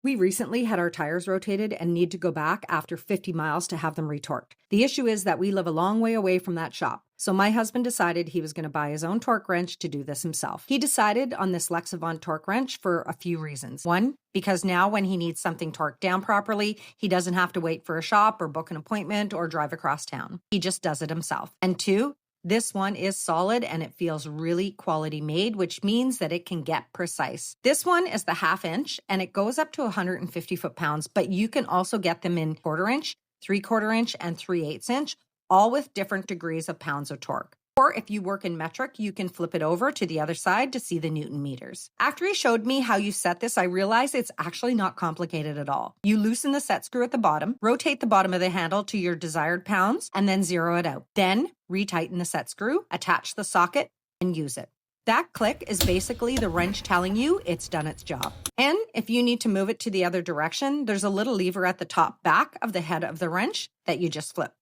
We recently had our tires rotated and need to go back after 50 miles to have them retorqued. The issue is that we live a long way away from that shop. So my husband decided he was going to buy his own torque wrench to do this himself. He decided on this LEXIVON Torque Wrench for a few reasons. One, because now when he needs something torqued down properly, he doesn't have to wait for a shop or book an appointment or drive across town. He just does it himself. And two, this one is solid and it feels really quality made, which means that it can get precise. This one is the 1/2 inch and it goes up to 150 foot-pounds, but you can also get them in 1/4 inch, 3/4 inch, and 3/8 inch, all with different degrees of pounds of torque. Or if you work in metric, you can flip it over to the other side to see the Newton meters. After he showed me how you set this, I realized it's actually not complicated at all. You loosen the set screw at the bottom, rotate the bottom of the handle to your desired pounds, and then zero it out. Then retighten the set screw, attach the socket, and use it. That click is basically the wrench telling you it's done its job. And if you need to move it to the other direction, there's a little lever at the top back of the head of the wrench that you just flip.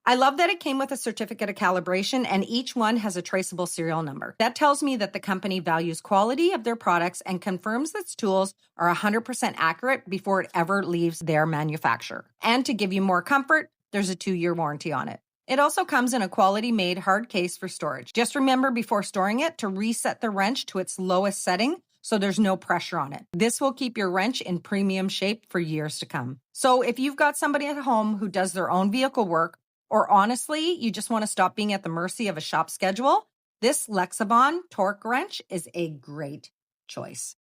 I love that it came with a certificate of calibration and each one has a traceable serial number. That tells me that the company values quality of their products and confirms that its tools are 100% accurate before it ever leaves their manufacturer. And to give you more comfort, there's a 2-year warranty on it. It also comes in a quality-made hard case for storage. Just remember before storing it to reset the wrench to its lowest setting so there's no pressure on it. This will keep your wrench in premium shape for years to come. So if you've got somebody at home who does their own vehicle work, or honestly, you just want to stop being at the mercy of a shop schedule, this LEXIVON Torque Wrench is a great choice.